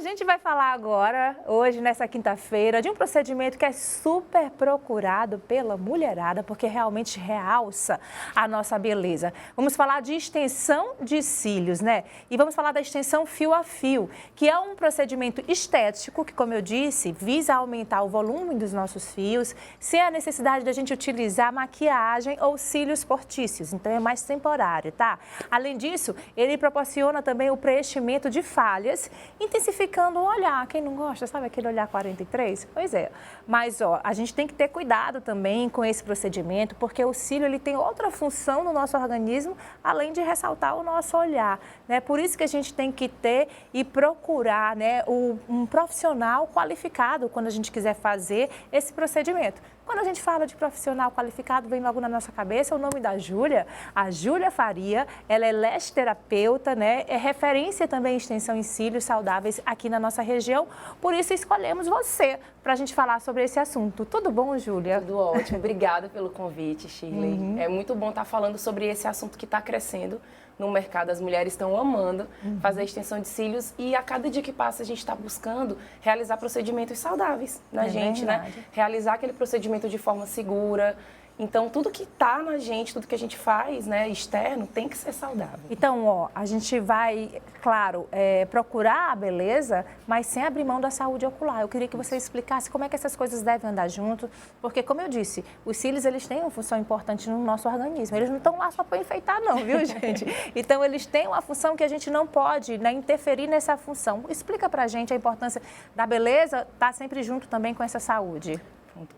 gente vai falar agora, hoje, nessa quinta-feira, de um procedimento que é super procurado pela mulherada, porque realmente realça a nossa beleza. Vamos falar de extensão de cílios, né? E vamos falar da extensão fio a fio, que é um procedimento estético que, como eu disse, visa aumentar o volume dos nossos fios, sem a necessidade da gente utilizar maquiagem ou cílios postiços. Então, é mais temporário, tá? Além disso, ele proporciona também o preenchimento de falhas, intensificando o olhar. Quem não gosta, sabe aquele olhar 43? Pois é. Mas, ó, a gente tem que ter cuidado também com esse procedimento, porque o cílio ele tem outra função no nosso organismo, além de ressaltar o nosso olhar, né? Por isso que a gente tem que ter e procurar, né, um profissional qualificado quando a gente quiser fazer esse procedimento. Quando a gente fala de profissional qualificado, vem logo na nossa cabeça o nome da Júlia, a Júlia Faria. Ela é lesoterapeuta, né? É referência também em extensão em cílios saudáveis aqui na nossa região. Por isso escolhemos você para a gente falar sobre esse assunto. Tudo bom, Júlia? Tudo ótimo. Obrigada pelo convite, Shirley. É muito bom estar falando sobre esse assunto que está crescendo no mercado. As mulheres estão amando fazer extensão de cílios e a cada dia que passa a gente está buscando realizar procedimentos saudáveis na gente, né? Realizar aquele procedimento de forma segura. Então, tudo que está na gente, tudo que a gente faz, né, externo, tem que ser saudável. Então, ó, a gente vai, claro, procurar a beleza, mas sem abrir mão da saúde ocular. Eu queria que você explicasse como é que essas coisas devem andar junto, porque, como eu disse, os cílios, eles têm uma função importante no nosso organismo. Eles não estão lá só para enfeitar, não, viu, gente? Então, eles têm uma função que a gente não pode, né, interferir nessa função. Explica pra gente a importância da beleza estar sempre junto também com essa saúde.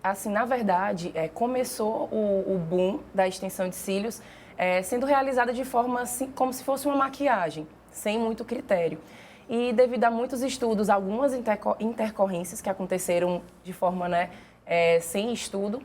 Assim, na verdade, começou o boom da extensão de cílios sendo realizada de forma assim, como se fosse uma maquiagem, sem muito critério. E devido a muitos estudos, algumas intercorrências que aconteceram de forma, né, sem estudo,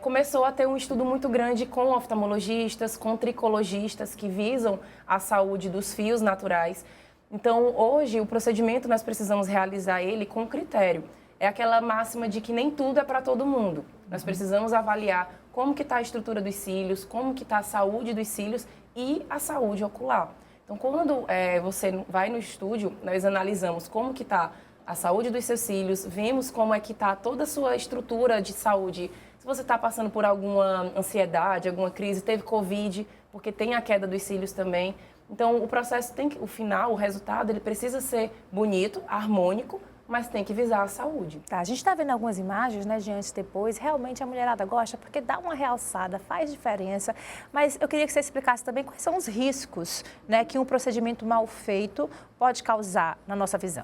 começou a ter um estudo muito grande com oftalmologistas, com tricologistas que visam a saúde dos fios naturais. Então, hoje, o procedimento nós precisamos realizar ele com critério. É aquela máxima de que nem tudo é para todo mundo. Nós precisamos avaliar como que está a estrutura dos cílios, como que está a saúde dos cílios e a saúde ocular. Então, quando você vai no estúdio, nós analisamos como que está a saúde dos seus cílios, vemos como é que está toda a sua estrutura de saúde. Se você está passando por alguma ansiedade, alguma crise, teve Covid, porque tem a queda dos cílios também. Então, o processo o final, o resultado, ele precisa ser bonito, harmônico, mas tem que visar a saúde. Tá, a gente está vendo algumas imagens, né, de antes e depois. Realmente a mulherada gosta porque dá uma realçada, faz diferença. Mas eu queria que você explicasse também quais são os riscos, né, que um procedimento mal feito pode causar na nossa visão.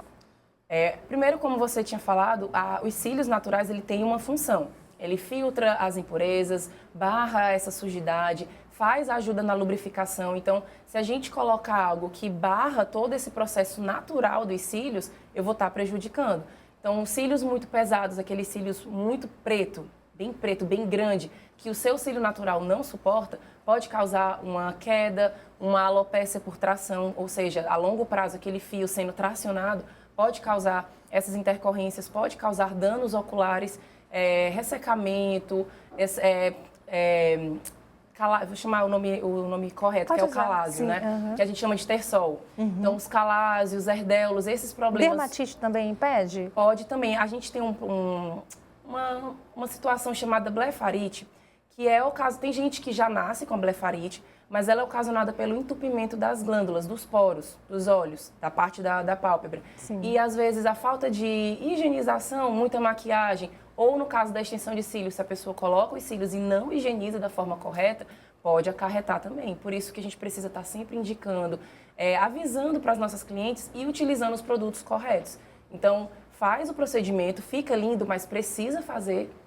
Primeiro, como você tinha falado, os cílios naturais ele tem uma função. Ele filtra as impurezas, barra essa sujidade, faz ajuda na lubrificação. Então, se a gente colocar algo que barra todo esse processo natural dos cílios, eu vou estar prejudicando. Então, cílios muito pesados, aqueles cílios muito preto, bem grande, que o seu cílio natural não suporta, pode causar uma queda, uma alopécia por tração, ou seja, a longo prazo, aquele fio sendo tracionado, pode causar essas intercorrências, pode causar danos oculares, ressecamento, vou chamar o nome correto, pode que é o usar, calásio, sim, né? Que a gente chama de tersol. Então, os calásios, herdéulos, esses problemas... Dermatite também impede? Pode também. A gente tem uma situação chamada blefarite, que é o caso... Tem gente que já nasce com a blefarite, mas ela é ocasionada pelo entupimento das glândulas, dos poros, dos olhos, da parte da pálpebra. Sim. E, às vezes, a falta de higienização, muita maquiagem, ou no caso da extensão de cílios, se a pessoa coloca os cílios e não higieniza da forma correta, pode acarretar também. Por isso que a gente precisa estar sempre indicando, avisando para as nossas clientes e utilizando os produtos corretos. Então, faz o procedimento, fica lindo, mas precisa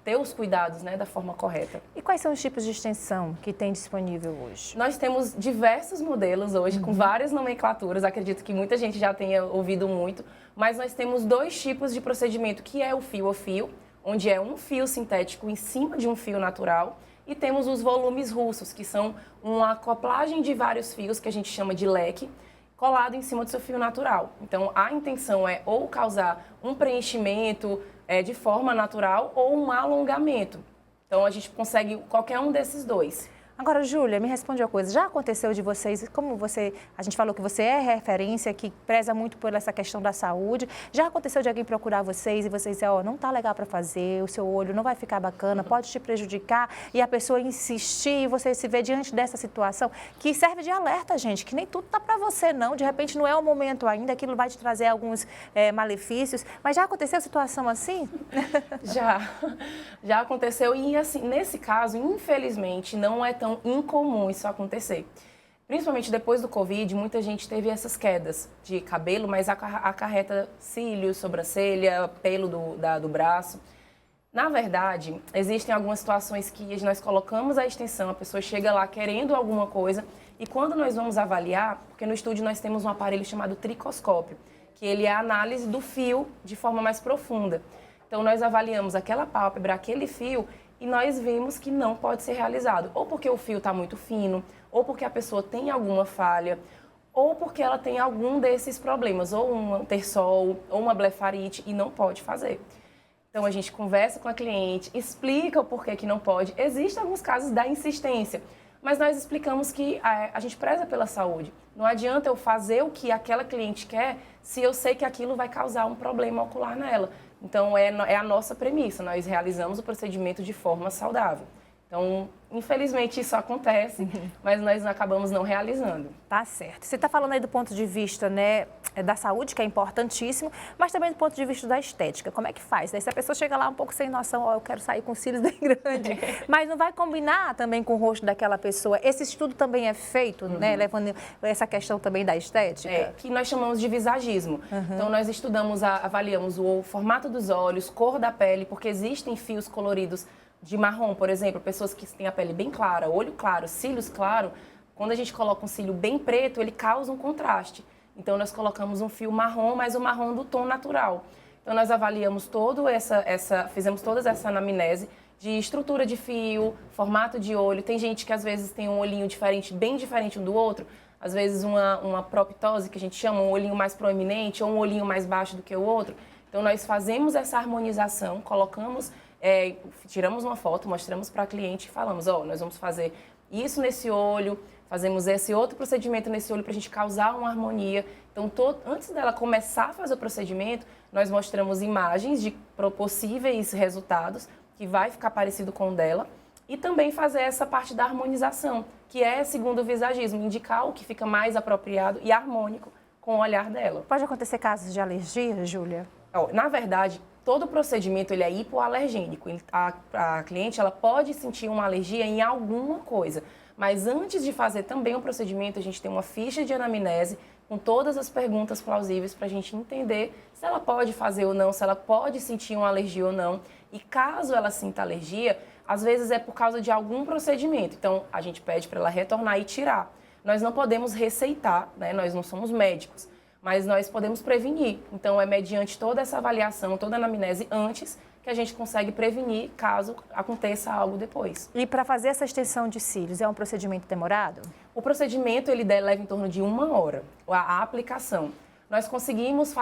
ter os cuidados, né, da forma correta. E quais são os tipos de extensão que tem disponível hoje? Nós temos diversos modelos hoje, com várias nomenclaturas, acredito que muita gente já tenha ouvido muito, mas nós temos 2 tipos de procedimento, que é o fio a fio, onde é um fio sintético em cima de um fio natural, e temos os volumes russos, que são uma acoplagem de vários fios, que a gente chama de leque, colado em cima do seu fio natural. Então, a intenção é ou causar um preenchimento de forma natural ou um alongamento. Então, a gente consegue qualquer um desses dois. Agora, Júlia, me responde uma coisa. Já aconteceu de vocês, a gente falou que você é referência, que preza muito por essa questão da saúde. Já aconteceu de alguém procurar vocês e vocês dizer, não tá legal para fazer, o seu olho não vai ficar bacana, pode te prejudicar, e a pessoa insistir e você se vê diante dessa situação, que serve de alerta, gente, que nem tudo tá para você, não. De repente não é o momento ainda, aquilo vai te trazer alguns malefícios. Mas já aconteceu situação assim? Já aconteceu e, assim, nesse caso, infelizmente, não é tão incomum isso acontecer. Principalmente depois do Covid, muita gente teve essas quedas de cabelo, mas acarreta cílios, sobrancelha, pelo do braço. Na verdade, existem algumas situações que nós colocamos a extensão, a pessoa chega lá querendo alguma coisa e quando nós vamos avaliar, porque no estúdio nós temos um aparelho chamado tricoscópio, que ele é a análise do fio de forma mais profunda. Então, nós avaliamos aquela pálpebra, aquele fio, e nós vimos que não pode ser realizado. Ou porque o fio está muito fino, ou porque a pessoa tem alguma falha, ou porque ela tem algum desses problemas, ou um terçol, ou uma blefarite, e não pode fazer. Então, a gente conversa com a cliente, explica o porquê que não pode. Existem alguns casos da insistência, mas nós explicamos que a gente preza pela saúde. Não adianta eu fazer o que aquela cliente quer se eu sei que aquilo vai causar um problema ocular nela. Então, é a nossa premissa, nós realizamos o procedimento de forma saudável. Então, infelizmente isso acontece, mas nós acabamos não realizando. Tá certo. Você está falando aí do ponto de vista, né, da saúde, que é importantíssimo, mas também do ponto de vista da estética. Como é que faz? Daí, se a pessoa chega lá um pouco sem noção, eu quero sair com cílios bem grandes, mas não vai combinar também com o rosto daquela pessoa. Esse estudo também é feito, né, levando essa questão também da estética? Que nós chamamos de visagismo. Então, nós avaliamos o formato dos olhos, cor da pele, porque existem fios coloridos de marrom, por exemplo, pessoas que têm a pele bem clara, olho claro, cílios claro, quando a gente coloca um cílio bem preto, ele causa um contraste. Então, nós colocamos um fio marrom, mas o marrom do tom natural. Então, nós avaliamos fizemos toda essa anamnese de estrutura de fio, formato de olho. Tem gente que, às vezes, tem um olhinho diferente, bem diferente um do outro. Às vezes, uma proptose, que a gente chama um olhinho mais proeminente ou um olhinho mais baixo do que o outro. Então, nós fazemos essa harmonização, tiramos uma foto, mostramos para a cliente e falamos, nós vamos fazer isso nesse olho, fazemos esse outro procedimento nesse olho para a gente causar uma harmonia. Então, antes dela começar a fazer o procedimento, nós mostramos imagens de possíveis resultados, que vai ficar parecido com o dela, e também fazer essa parte da harmonização, que é, segundo o visagismo, indicar o que fica mais apropriado e harmônico com o olhar dela. Pode acontecer casos de alergia, Júlia? Na verdade, todo procedimento ele é hipoalergênico. A cliente ela pode sentir uma alergia em alguma coisa, mas antes de fazer também o procedimento, a gente tem uma ficha de anamnese com todas as perguntas plausíveis para a gente entender se ela pode fazer ou não, se ela pode sentir uma alergia ou não. E caso ela sinta alergia, às vezes é por causa de algum procedimento. Então, a gente pede para ela retornar e tirar. Nós não podemos receitar, né? Nós não somos médicos, mas nós podemos prevenir. Então, é mediante toda essa avaliação, toda a anamnese antes, que a gente consegue prevenir caso aconteça algo depois. E para fazer essa extensão de cílios, é um procedimento demorado? O procedimento, ele leva em torno de 1 hora, a aplicação. Nós conseguimos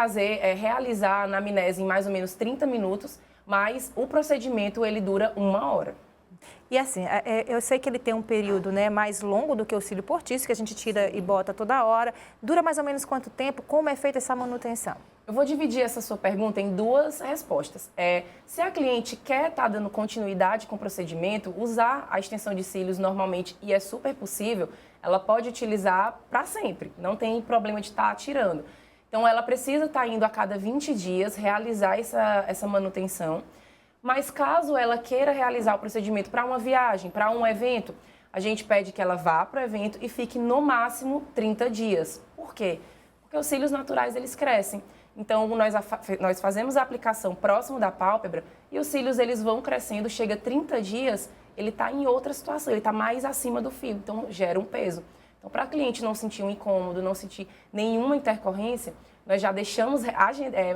realizar a anamnese em mais ou menos 30 minutos, mas o procedimento, ele dura 1 hora. E assim, eu sei que ele tem um período, né, mais longo do que o cílio postiço, que a gente tira e bota toda hora. Dura mais ou menos quanto tempo? Como é feita essa manutenção? Eu vou dividir essa sua pergunta em 2 respostas. Se a cliente quer estar dando continuidade com o procedimento, usar a extensão de cílios normalmente, e é super possível, ela pode utilizar para sempre. Não tem problema de estar tirando. Então, ela precisa estar indo a cada 20 dias realizar essa manutenção. Mas caso ela queira realizar o procedimento para uma viagem, para um evento, a gente pede que ela vá para o evento e fique no máximo 30 dias. Por quê? Porque os cílios naturais, eles crescem. Então, nós fazemos a aplicação próximo da pálpebra e os cílios, eles vão crescendo, chega 30 dias, ele está em outra situação, ele está mais acima do fio, então gera um peso. Então, para a cliente não sentir um incômodo, não sentir nenhuma intercorrência, nós já deixamos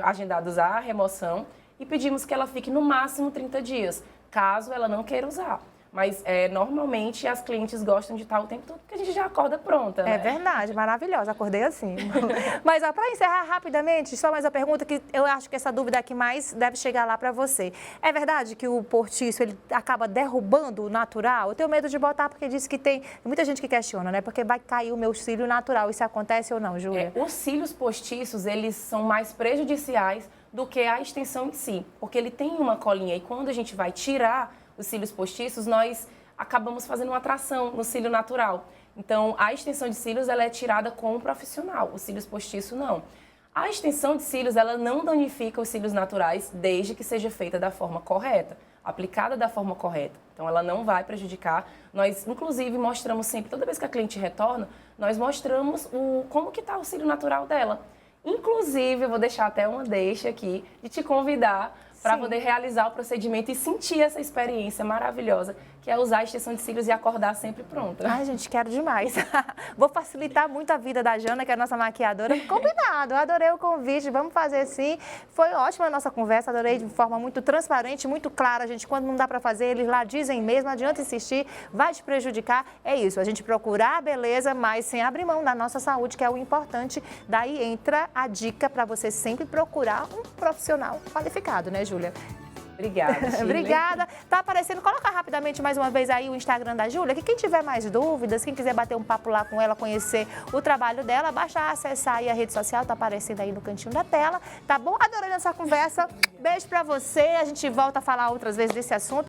agendados a remoção e pedimos que ela fique no máximo 30 dias, caso ela não queira usar. Mas normalmente as clientes gostam de estar o tempo todo porque a gente já acorda pronta, né? É verdade, maravilhosa, acordei assim. Mas para encerrar rapidamente, só mais uma pergunta que eu acho que essa dúvida aqui mais deve chegar lá para você. É verdade que o postiço ele acaba derrubando o natural? Eu tenho medo de botar porque diz que tem muita gente que questiona, né? Porque vai cair o meu cílio natural. Isso acontece ou não, Júlia? Os cílios postiços, eles são mais prejudiciais do que a extensão em si, porque ele tem uma colinha e quando a gente vai tirar os cílios postiços, nós acabamos fazendo uma tração no cílio natural. Então, a extensão de cílios ela é tirada com um profissional, os cílios postiços não. A extensão de cílios ela não danifica os cílios naturais desde que seja feita da forma correta, aplicada da forma correta. Então, ela não vai prejudicar. Nós, inclusive, mostramos sempre, toda vez que a cliente retorna, nós mostramos como que está o cílio natural dela. Inclusive, eu vou deixar até uma deixa aqui de te convidar para poder realizar o procedimento e sentir essa experiência maravilhosa, que é usar a extensão de cílios e acordar sempre pronta. Ai, gente, quero demais. Vou facilitar muito a vida da Jana, que é a nossa maquiadora. Combinado, adorei o convite, vamos fazer sim. Foi ótima a nossa conversa, adorei de forma muito transparente, muito clara, gente. Quando não dá para fazer, eles lá dizem mesmo, não adianta insistir, vai te prejudicar. É isso, a gente procurar a beleza, mas sem abrir mão da nossa saúde, que é o importante. Daí entra a dica para você sempre procurar um profissional qualificado, né, Júlia? Obrigada, Shirley. Obrigada. Tá aparecendo, coloca rapidamente mais uma vez aí o Instagram da Júlia, que quem tiver mais dúvidas, quem quiser bater um papo lá com ela, conhecer o trabalho dela, basta acessar aí a rede social, tá aparecendo aí no cantinho da tela, tá bom? Adorei essa conversa. Beijo pra você, a gente volta a falar outras vezes desse assunto.